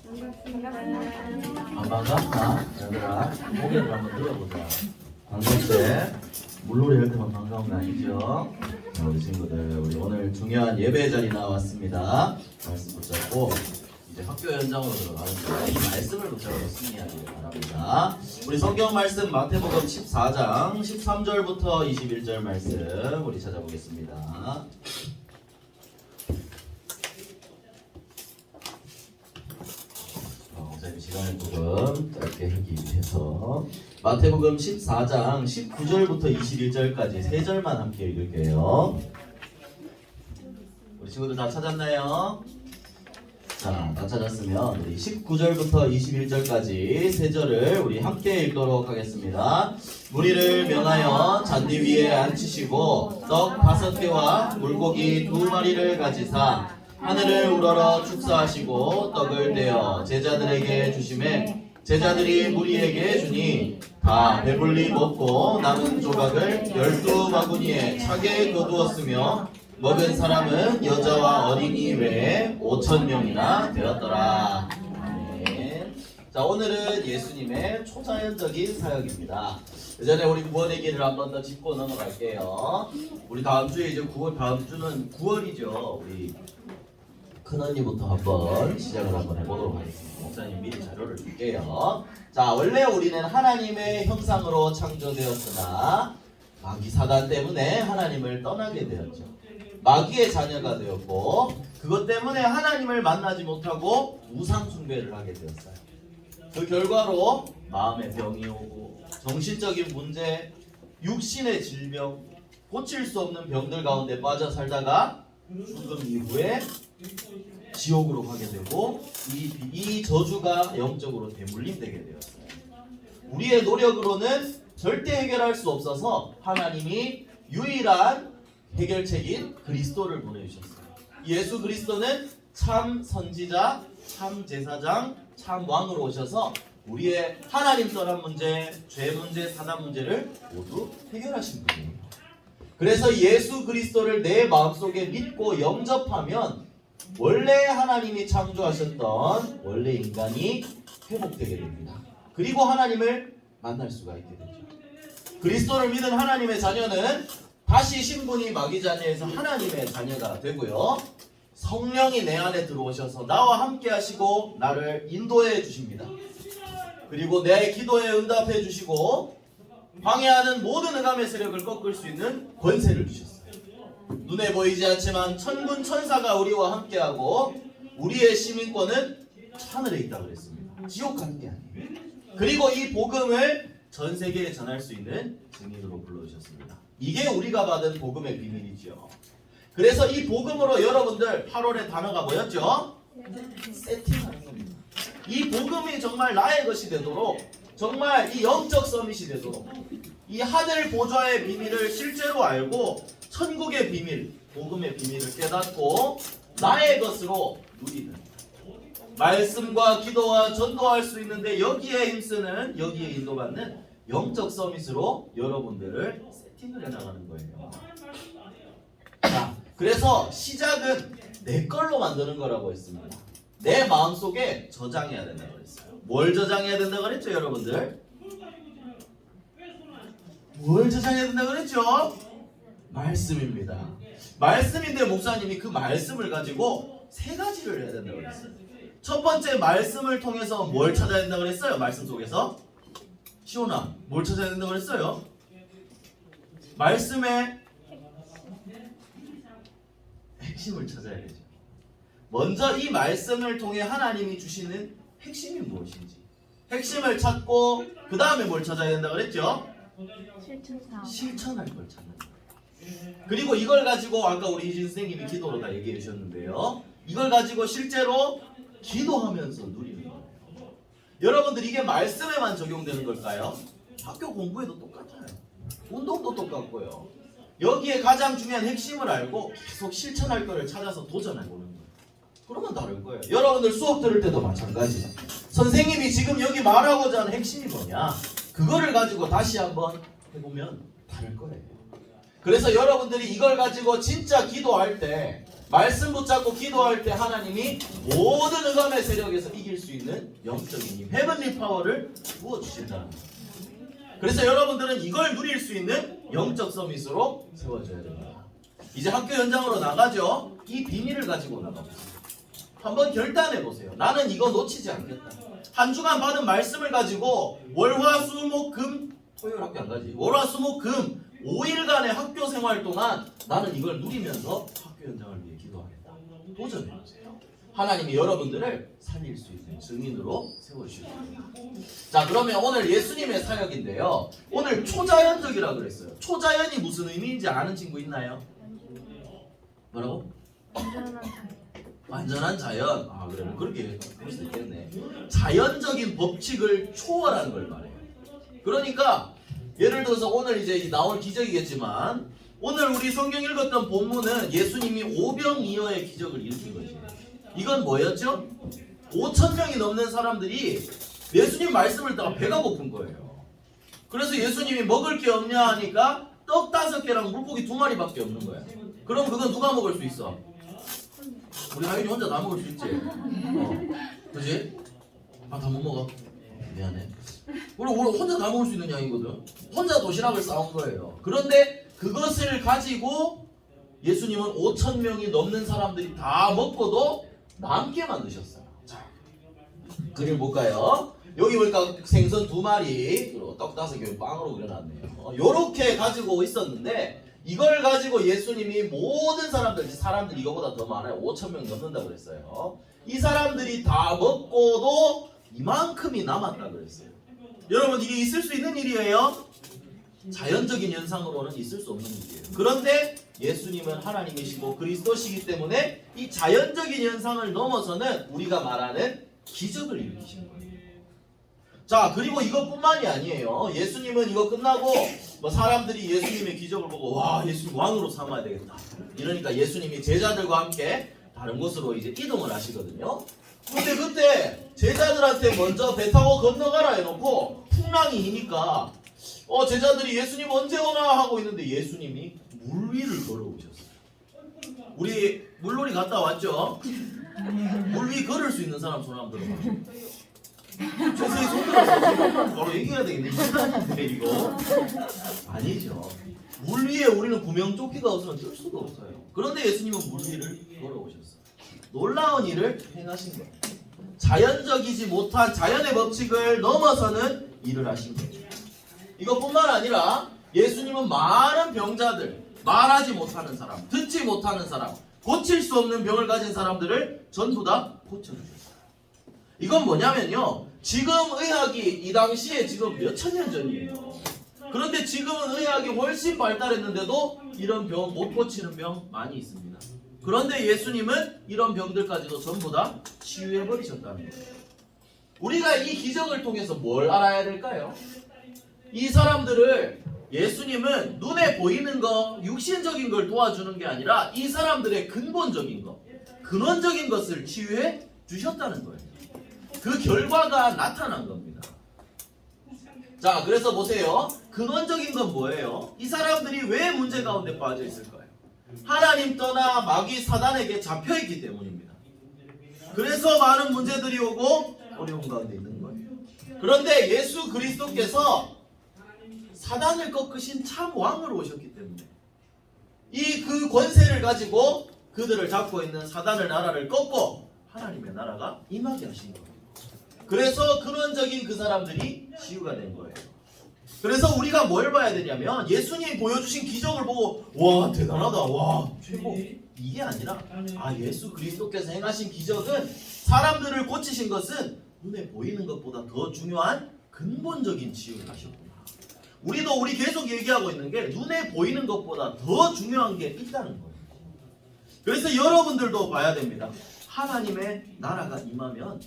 안 반갑나? 얘들아 고개를 한번 들어보자. 반갑대. 물놀이 할 때만 반가운 거 아니죠? 자, 우리 친구들 우리 오늘 중요한 예배 자리 나왔습니다. 말씀 붙잡고 이제 학교 현장으로 들어가는데 이 말씀을 붙잡고 승리하기를 바랍니다. 우리 성경 말씀 마태복음 14장 13절부터 21절 말씀 우리 찾아보겠습니다. 시간을 조금 짧게 하기 위해서 마태복음 14장 19절부터 21절까지 3절만 함께 읽을게요. 우리 친구들 다 찾았나요? 자, 다 찾았으면 우리 19절부터 21절까지 3절을 우리 함께 읽도록 하겠습니다. 무리를 명하여 잔디 위에 앉히시고 떡 5개와 물고기 2마리를 가지사 하늘을 우러러 축사하시고 떡을 떼어 제자들에게 주시매 제자들이 무리에게 주니 다 배불리 먹고 남은 조각을 12바구니에 차게 거두었으며 먹은 사람은 여자와 어린이 외에 5,000명이나 되었더라. 아멘. 자, 오늘은 예수님의 초자연적인 사역입니다. 예전에 우리 구원의 길을 한 번 더 짚고 넘어갈게요. 우리 다음 주에 이제 다음 주는 9월이죠. 우리 큰언니부터 한번 시작을 한번 해보도록 하겠습니다. 목사님 미리 자료를 줄게요. 자, 원래 우리는 하나님의 형상으로 창조되었으나 마귀 사단 때문에 하나님을 떠나게 되었죠. 마귀의 자녀가 되었고 그것 때문에 하나님을 만나지 못하고 우상 숭배를 하게 되었어요. 그 결과로 마음의 병이 오고 정신적인 문제, 육신의 질병, 고칠 수 없는 병들 가운데 빠져 살다가 죽음 이후에 지옥으로 가게 되고 이 저주가 영적으로 대물림되게 되었어요. 우리의 노력으로는 절대 해결할 수 없어서 하나님이 유일한 해결책인 그리스도를 보내주셨어요. 예수 그리스도는 참 선지자, 참 제사장, 참 왕으로 오셔서 우리의 하나님 떠난 문제, 죄 문제, 사단 문제를 모두 해결하신 분이에요. 그래서 예수 그리스도를 내 마음속에 믿고 영접하면 원래 하나님이 창조하셨던 원래 인간이 회복되게 됩니다. 그리고 하나님을 만날 수가 있게 되죠. 그리스도를 믿은 하나님의 자녀는 다시 신분이 마귀 자녀에서 하나님의 자녀가 되고요. 성령이 내 안에 들어오셔서 나와 함께 하시고 나를 인도해 주십니다. 그리고 내 기도에 응답해 주시고 방해하는 모든 흑암의 세력을 꺾을 수 있는 권세를 주셨어요. 눈에 보이지 않지만 천군 천사가 우리와 함께하고 우리의 시민권은 하늘에 있다고 그랬습니다. 지옥 가는 게 아니에요. 그리고 이 복음을 전 세계에 전할 수 있는 증인으로 불러주셨습니다. 이게 우리가 받은 복음의 비밀이죠. 그래서 이 복음으로 여러분들 8월의 단어가 뭐였죠? 세팅하는 겁니다. 이 복음이 정말 나의 것이 되도록 정말 이 영적 서밋이 되도록 이 하늘 보좌의 비밀을 실제로 알고 천국의 비밀, 복음의 비밀을 깨닫고 나의 것으로 누리는 말씀과 기도와 전도할 수 있는데 여기에 힘쓰는 여기에 인도받는 영적 서밋으로 여러분들을 세팅을 해나가는 거예요. 자, 그래서 시작은 내 걸로 만드는 거라고 했습니다. 내 마음속에 저장해야 된다고 했어요. 뭘 저장해야 된다고 그랬죠, 여러분들? 뭘 저장해야 된다고 그랬죠? 말씀입니다. 말씀인데 목사님이 그 말씀을 가지고 3가지를 해야 된다고 그랬어요. 첫 번째, 말씀을 통해서 뭘 찾아야 된다고 그랬어요? 말씀 속에서 시온아, 뭘 찾아야 된다고 그랬어요? 말씀의 핵심을 찾아야 되죠. 먼저 이 말씀을 통해 하나님이 주시는 핵심이 무엇인지 핵심을 찾고 그 다음에 뭘 찾아야 된다고 그랬죠? 실천할 걸 찾는 거예요. 그리고 이걸 가지고 아까 우리 이진 선생님이 기도로 다 얘기해 주셨는데요. 이걸 가지고 실제로 기도하면서 누리는 거예요. 여러분들 이게 말씀에만 적용되는 걸까요? 학교 공부에도 똑같아요. 운동도 똑같고요. 여기에 가장 중요한 핵심을 알고 계속 실천할 거를 찾아서 도전해보는 거예요. 그러면 다른 거예요. 여러분들 수업 들을 때도 마찬가지예요. 선생님이 지금 여기 말하고자 하는 핵심이 뭐냐? 그거를 가지고 다시 한번 해보면 다를 거예요. 그래서 여러분들이 이걸 가지고 진짜 기도할 때, 말씀 붙잡고 기도할 때 하나님이 모든 흑암의 세력에서 이길 수 있는 영적인 힘, 헤븐리 파워를 부어주신다는 거예요. 그래서 여러분들은 이걸 누릴 수 있는 영적 서밋으로 세워져야 됩니다. 이제 학교 현장으로 나가죠. 이 비밀을 가지고 나가보세요. 한번 결단해보세요. 나는 이거 놓치지 않겠다. 한 주간 받은 말씀을 가지고 월화수목금, 토요일 학교 안 가지, 월화수목금 5일간의 학교 생활 동안 나는 이걸 누리면서 학교 현장을 위해 기도하겠다. 도전해보세요. 하나님이 여러분들을 살릴 수 있는 증인으로 세워주실 겁니다. 자, 그러면 오늘 예수님의 사역인데요. 오늘 초자연적이라고 그랬어요. 초자연이 무슨 의미인지 아는 친구 있나요? 뭐라고? 완전한 자연. 아, 그러면 그렇게 볼 수 있겠네. 자연적인 법칙을 초월한 걸 말해요. 그러니까 예를 들어서 오늘 이제 나올 기적이겠지만, 오늘 우리 성경 읽었던 본문은 예수님이 오병이어의 기적을 일으킨 거죠. 이건 뭐였죠? 5,000명이 넘는 사람들이 예수님 말씀을 듣다가 배가 고픈 거예요. 그래서 예수님이 먹을 게 없냐 하니까 떡 5개랑 물고기 2마리밖에 없는 거야. 그럼 그건 누가 먹을 수 있어? 우리 하윤이 혼자 다 먹을 수 있지? 그지? 아, 다 못 먹어. 미안해. 우리 혼자 다 먹을 수 있는 양이거든. 혼자 도시락을 싸온 거예요. 그런데 그것을 가지고 예수님은 5,000명이 넘는 사람들이 다 먹고도 남게 만드셨어요. 자, 그림 볼까요? 여기 보니까 생선 2마리, 그리고 떡 5개, 빵으로 그려놨네요. 요렇게 가지고 있었는데, 이걸 가지고 예수님이 모든 사람들 이거보다 더 많아요. 5,000명 넘는다고 그랬어요. 이 사람들이 다 먹고도 이만큼이 남았다 그랬어요. 여러분, 이게 있을 수 있는 일이에요? 자연적인 현상으로는 있을 수 없는 일이에요. 그런데 예수님은 하나님이시고 그리스도시기 때문에 이 자연적인 현상을 넘어서는 우리가 말하는 기적을 일으키신 거예요. 자, 그리고 이것뿐만이 아니에요. 예수님은 이거 끝나고 사람들이 예수님의 기적을 보고 와, 예수님 왕으로 삼아야 되겠다. 이러니까 예수님이 제자들과 함께 다른 곳으로 이제 이동을 하시거든요. 근데 그때 제자들한테 먼저 배 타고 건너가라 해놓고 풍랑이 이니까 제자들이 예수님 언제 오나 하고 있는데 예수님이 물 위를 걸어오셨어요. 우리 물놀이 갔다 왔죠? 물 위 걸을 수 있는 사람 손 한번 들어봐. 조세히 손 들어서 바로 얘기해야 되겠네. 이상한데 이거 아니죠. 물 위에 우리는 구명조끼가 없으면 뜰 수가 없어요. 그런데 예수님은 물 위를 걸어오셨어요. 놀라운 일을 행하신 거예요. 자연적이지 못한 자연의 법칙을 넘어서는 일을 하신 거예요. 이것뿐만 아니라 예수님은 많은 병자들, 말하지 못하는 사람, 듣지 못하는 사람, 고칠 수 없는 병을 가진 사람들을 전부 다 고쳐주셨어요. 이건 뭐냐면요, 지금 의학이 이 당시에 지금 몇천 년 전이에요. 그런데 지금은 의학이 훨씬 발달했는데도 이런 병 못 고치는 병 많이 있습니다. 그런데 예수님은 이런 병들까지도 전부 다 치유해버리셨다는 거예요. 우리가 이 기적을 통해서 뭘 알아야 될까요? 이 사람들을 예수님은 눈에 보이는 거, 육신적인 걸 도와주는 게 아니라 이 사람들의 근본적인 것, 근원적인 것을 치유해 주셨다는 거예요. 그 결과가 나타난 겁니다. 자, 그래서 보세요. 근원적인 건 뭐예요? 이 사람들이 왜 문제 가운데 빠져 있을까요? 하나님 떠나 마귀 사단에게 잡혀있기 때문입니다. 그래서 많은 문제들이 오고 어려움 가운데 있는 거예요. 그런데 예수 그리스도께서 사단을 꺾으신 참 왕으로 오셨기 때문에 그 권세를 가지고 그들을 잡고 있는 사단의 나라를 꺾고 하나님의 나라가 임하게 하신 거예요. 그래서 근원적인 그 사람들이 치유가 된 거예요. 그래서 우리가 뭘 봐야 되냐면 예수님이 보여주신 기적을 보고 와, 대단하다, 와, 최고, 이게 아니라 예수 그리스도께서 행하신 기적은, 사람들을 고치신 것은 눈에 보이는 것보다 더 중요한 근본적인 치유를 하셨구나. 우리도 우리 계속 얘기하고 있는 게 눈에 보이는 것보다 더 중요한 게 있다는 거예요. 그래서 여러분들도 봐야 됩니다. 하나님의 나라가 임하면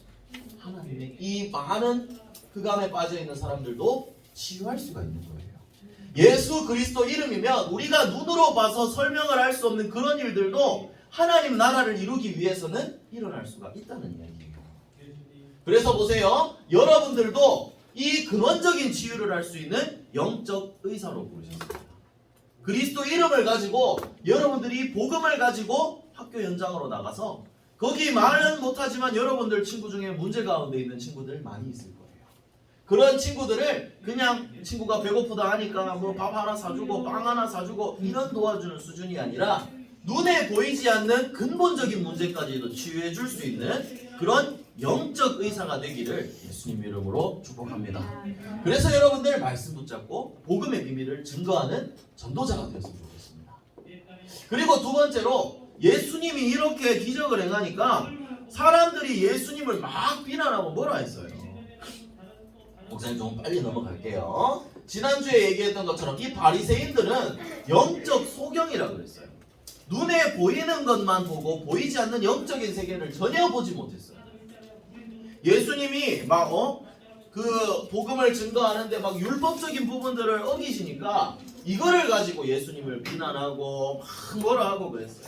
하나님의 이 많은 흑암에 빠져있는 사람들도 치유할 수가 있는 거예요. 예수 그리스도 이름이면 우리가 눈으로 봐서 설명을 할 수 없는 그런 일들도 하나님 나라를 이루기 위해서는 일어날 수가 있다는 이야기예요. 그래서 보세요. 여러분들도 이 근원적인 치유를 할 수 있는 영적 의사로 부르셨습니다. 그리스도 이름을 가지고 여러분들이 복음을 가지고 학교 현장으로 나가서 거기 말은 못하지만 여러분들 친구 중에 문제 가운데 있는 친구들 많이 있을 거예요. 그런 친구들을 그냥 친구가 배고프다 하니까 뭐 밥 하나 사주고 빵 하나 사주고 이런 도와주는 수준이 아니라 눈에 보이지 않는 근본적인 문제까지도 치유해 줄 수 있는 그런 영적 의사가 되기를 예수님 이름으로 축복합니다. 그래서 여러분들 말씀 붙잡고 복음의 비밀을 증거하는 전도자가 되었으면 좋겠습니다. 그리고 두 번째로 예수님이 이렇게 기적을 행하니까 사람들이 예수님을 막 비난하고 뭐라 했어요. 목사님 좀 빨리 넘어갈게요. 지난주에 얘기했던 것처럼 이 바리새인들은 영적 소경이라고 그랬어요. 눈에 보이는 것만 보고 보이지 않는 영적인 세계를 전혀 보지 못했어요. 예수님이 막 그 복음을 증거하는데 막 율법적인 부분들을 어기시니까 이거를 가지고 예수님을 비난하고 막 뭐라 하고 그랬어요.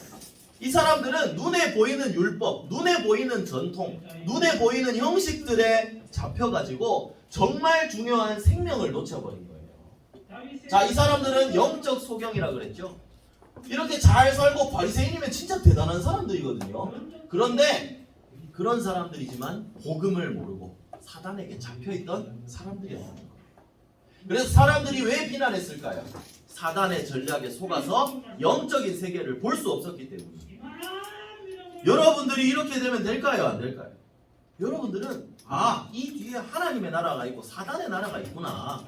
이 사람들은 눈에 보이는 율법, 눈에 보이는 전통, 눈에 보이는 형식들에 잡혀가지고 정말 중요한 생명을 놓쳐버린 거예요. 자, 이 사람들은 영적 소경이라 그랬죠. 이렇게 잘 살고 바리새인이면 진짜 대단한 사람들이거든요. 그런데 그런 사람들이지만 복음을 모르고 사단에게 잡혀있던 사람들이었다는 거예요. 그래서 사람들이 왜 비난했을까요? 사단의 전략에 속아서 영적인 세계를 볼 수 없었기 때문입니다. 여러분들이 이렇게 되면 될까요? 안 될까요? 여러분들은 이 뒤에 하나님의 나라가 있고 사단의 나라가 있구나.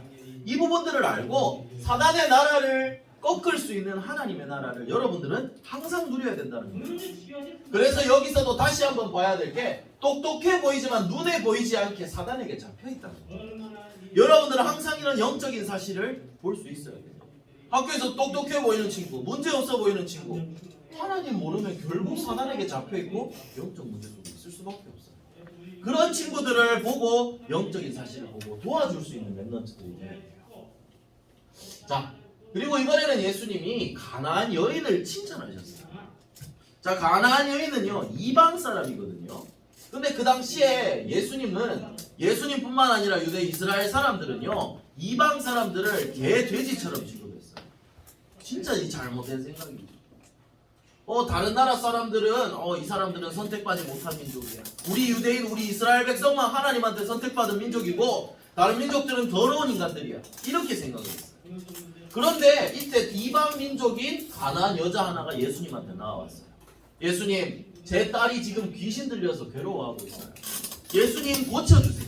이 부분들을 알고 사단의 나라를 꺾을 수 있는 하나님의 나라를 여러분들은 항상 누려야 된다는 거예요. 그래서 여기서도 다시 한번 봐야 될 게 똑똑해 보이지만 눈에 보이지 않게 사단에게 잡혀있다는 거예요. 여러분들은 항상 이런 영적인 사실을 볼 수 있어야 돼요. 학교에서 똑똑해 보이는 친구, 문제 없어 보이는 친구, 하나님 모르면 결국 사단에게 잡혀있고 영적 문제 속에 있을 수밖에 없어요. 그런 친구들을 보고 영적인 사실을 보고 도와줄 수 있는 랩런트들이 돼야 돼요. 자, 그리고 이번에는 예수님이 가나안 여인을 칭찬하셨어요. 자, 가나안 여인은요 이방 사람이거든요. 근데 그 당시에 예수님뿐만 아니라 유대 이스라엘 사람들은요 이방 사람들을 개, 돼지처럼 취급했어요. 진짜 이 잘못된 생각입니다. 다른 나라 사람들은 이 사람들은 선택받지 못한 민족이야. 우리 유대인, 우리 이스라엘 백성만 하나님한테 선택받은 민족이고 다른 민족들은 더러운 인간들이야. 이렇게 생각했어요. 그런데 이때 이방 민족인 가나안 여자 하나가 예수님한테 나와왔어요. 예수님, 제 딸이 지금 귀신 들려서 괴로워하고 있어요. 예수님 고쳐주세요.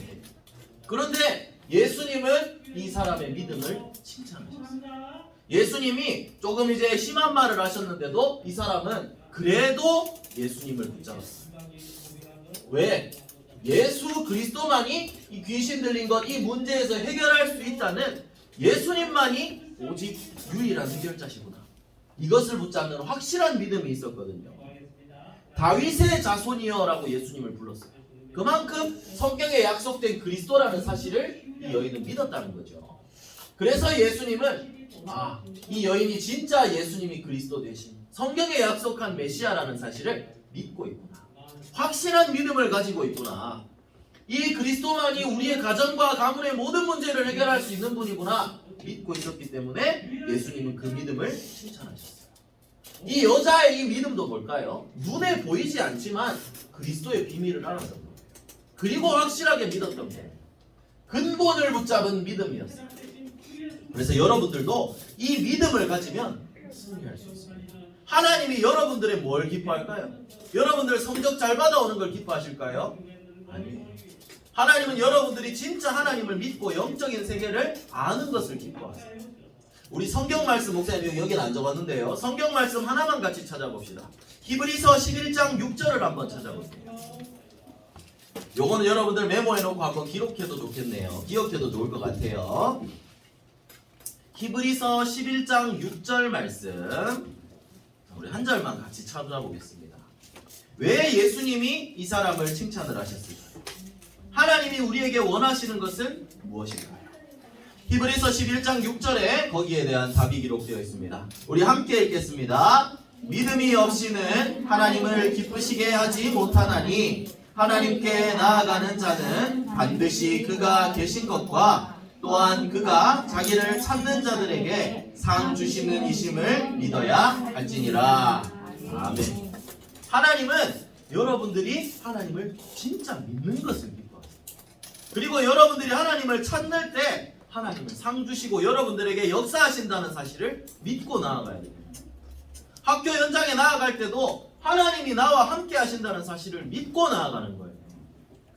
그런데 예수님은 이 사람의 믿음을 칭찬하셨어요. 예수님이 조금 이제 심한 말을 하셨는데도 이 사람은 그래도 예수님을 붙잡았어요. 왜? 예수 그리스도만이 이 귀신 들린 것, 이 문제에서 해결할 수 있다는 예수님만이 오직 유일한 해결자시구나. 이것을 붙잡는 확실한 믿음이 있었거든요. 다윗의 자손이여라고 예수님을 불렀어요. 그만큼 성경에 약속된 그리스도라는 사실을 이 여인은 믿었다는 거죠. 그래서 예수님은 이 여인이 진짜 예수님이 그리스도 되신 성경에 약속한 메시아라는 사실을 믿고 있구나. 확실한 믿음을 가지고 있구나. 이 그리스도만이 우리의 가정과 가문의 모든 문제를 해결할 수 있는 분이구나 믿고 있었기 때문에 예수님은 그 믿음을 칭찬하셨어요. 이 여자의 이 믿음도 뭘까요? 눈에 보이지 않지만 그리스도의 비밀을 알았던 거예요. 그리고 확실하게 믿었던 거예요. 근본을 붙잡은 믿음이었어요. 그래서 여러분들도 이 믿음을 가지면 승리할 수 있습니다. 하나님이 여러분들의 뭘 기뻐할까요? 여러분들 성적 잘 받아오는 걸 기뻐하실까요? 아니요. 하나님은 여러분들이 진짜 하나님을 믿고 영적인 세계를 아는 것을 기뻐하세요. 우리 성경 말씀, 목사님 여기는 안 적었는데요. 성경 말씀 하나만 같이 찾아봅시다. 히브리서 11장 6절을 한번 찾아볼게요. 요거는 여러분들 메모해놓고 한번 기록해도 좋겠네요. 기억해도 좋을 것 같아요. 히브리서 11장 6절 말씀 우리 한 절만 같이 찾아보겠습니다. 왜 예수님이 이 사람을 칭찬을 하셨을까요? 하나님이 우리에게 원하시는 것은 무엇일까요? 히브리서 11장 6절에 거기에 대한 답이 기록되어 있습니다. 우리 함께 읽겠습니다. 믿음이 없이는 하나님을 기쁘시게 하지 못하나니 하나님께 나아가는 자는 반드시 그가 계신 것과 또한 그가 자기를 찾는 자들에게 상 주시는 이심을 믿어야 할지니라. 아멘. 하나님은 여러분들이 하나님을 진짜 믿는 것을 기뻐하세요. 그리고 여러분들이 하나님을 찾는 때 하나님은 상 주시고 여러분들에게 역사하신다는 사실을 믿고 나아가야 됩니다. 학교 현장에 나아갈 때도 하나님이 나와 함께 하신다는 사실을 믿고 나아가는 거예요.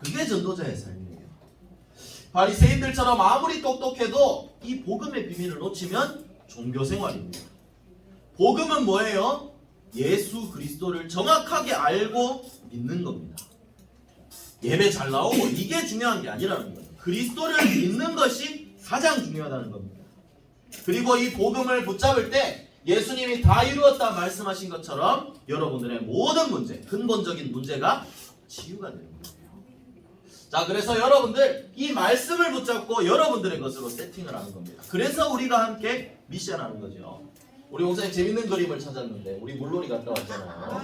그게 전도자의 삶이에요. 바리새인들처럼 아무리 똑똑해도 이 복음의 비밀을 놓치면 종교생활입니다. 복음은 뭐예요? 예수 그리스도를 정확하게 알고 믿는 겁니다. 예배 잘 나오고 이게 중요한 게 아니라는 거예요. 그리스도를 믿는 것이 가장 중요하다는 겁니다. 그리고 이 복음을 붙잡을 때 예수님이 다 이루었다 말씀하신 것처럼 여러분들의 모든 문제, 근본적인 문제가 치유가 되는 거예요. 자, 그래서 여러분들 이 말씀을 붙잡고 여러분들의 것으로 세팅을 하는 겁니다. 그래서 우리가 함께 미션하는 거죠. 우리 목사님 재밌는 그림을 찾았는데 우리 물놀이 갔다 왔잖아요.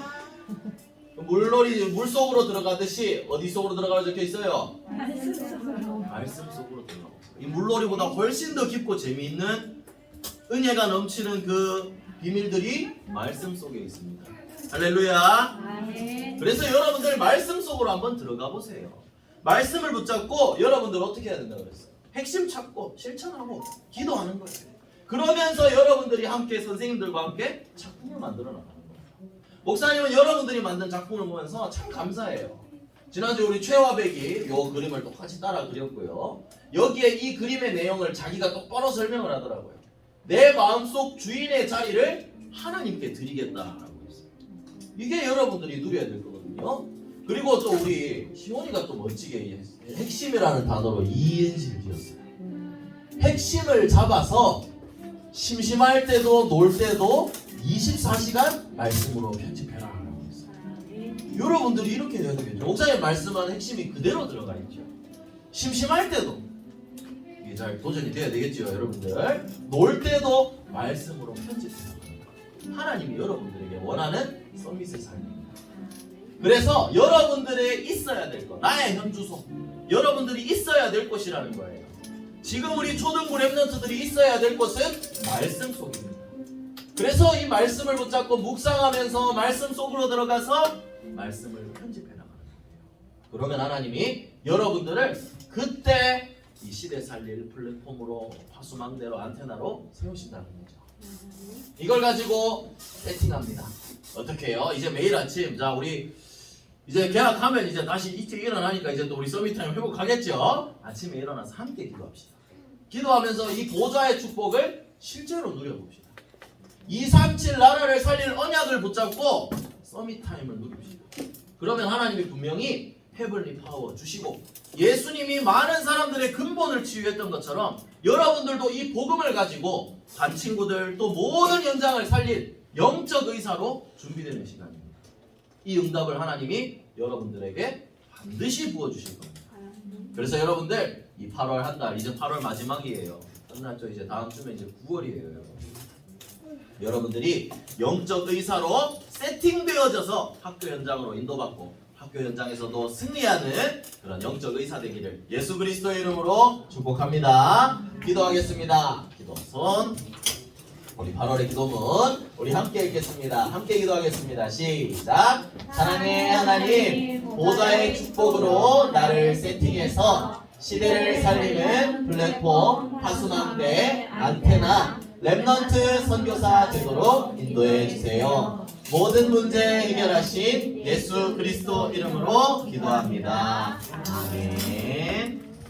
물놀이 물속으로 들어가듯이 어디 속으로 들어가라 적혀 있어요? 말씀 속으로 들어가고 이 물놀이보다 훨씬 더 깊고 재미있는 은혜가 넘치는 그 비밀들이 말씀 속에 있습니다. 할렐루야. 그래서 여러분들 말씀 속으로 한번 들어가 보세요. 말씀을 붙잡고 여러분들 어떻게 해야 된다고 그랬어요? 핵심 찾고 실천하고 기도하는 거예요. 그러면서 여러분들이 함께 선생님들과 함께 작품을 만들어 나가는 거예요. 목사님은 여러분들이 만든 작품을 보면서 참 감사해요. 지난주 우리 최화백이 요 그림을 똑같이 따라 그렸고요. 여기에 이 그림의 내용을 자기가 똑바로 설명을 하더라고요. 내 마음속 주인의 자리를 하나님께 드리겠다라고 했어요. 이게 여러분들이 누려야 될 거거든요. 그리고 또 우리 시온이가 또 멋지게 핵심이라는 단어로 이인실 지었어요. 핵심을 잡아서 심심할 때도 놀 때도 24시간 말씀으로 편집해라라고 했어요. 여러분들이 이렇게 해야 되겠죠. 목사님 말씀한 핵심이 그대로 들어가 있죠. 심심할 때도 이게 잘 도전이 돼야 되겠죠, 여러분들. 놀 때도 말씀으로 편집해라. 하나님이 여러분들에게 원하는 서밋의 삶입니다. 그래서 여러분들의 있어야 될 것, 나의 현주소, 여러분들이 있어야 될 것이라는 거예요. 지금 우리 초등부 랩런트들이 있어야 될 것은 말씀 속입니다. 그래서 이 말씀을 붙잡고 묵상하면서 말씀 속으로 들어가서 말씀을 편집해 나가는 거예요. 그러면 하나님이 여러분들을 그때 이 시대 살릴 플랫폼으로 화수망대로 안테나로 세우신다는 거죠. 이걸 가지고 세팅합니다. 어떻게 해요? 이제 매일 아침 자 우리 이제 계약하면 이제 다시 일찍 일어나니까 이제 또 우리 서밋타임 회복하겠죠? 아침에 일어나서 함께 기도합시다. 기도하면서 이 보좌의 축복을 실제로 누려봅시다. 237 나라를 살릴 언약을 붙잡고 서밋타임을 누립시다. 그러면 하나님이 분명히 헤블리 파워 주시고 예수님이 많은 사람들의 근본을 치유했던 것처럼 여러분들도 이 복음을 가지고 반 친구들 또 모든 현장을 살릴 영적 의사로 준비되는 시간입니다. 이 응답을 하나님이 여러분들에게 반드시 부어주실 겁니다. 그래서 여러분들 이 8월 한 달 이제 8월 마지막이에요. 끝났죠. 이제 다음 주면 이제 9월이에요. 여러분들이 영적 의사로 세팅되어져서 학교 현장으로 인도받고 학교 현장에서도 승리하는 그런 영적 의사 되기를 예수 그리스도의 이름으로 축복합니다. 기도하겠습니다. 기도 손. 우리 8월의 기도문 우리 함께 읽겠습니다. 함께 기도하겠습니다. 시작. 사랑의 하나님, 보좌의 축복으로 나를 세팅해서 시대를 살리는 플랫폼 화수망대 안테나 랩넌트 선교사 되도록 인도해 주세요. 모든 문제 해결하신 예수 그리스도 이름으로 기도합니다. 아멘.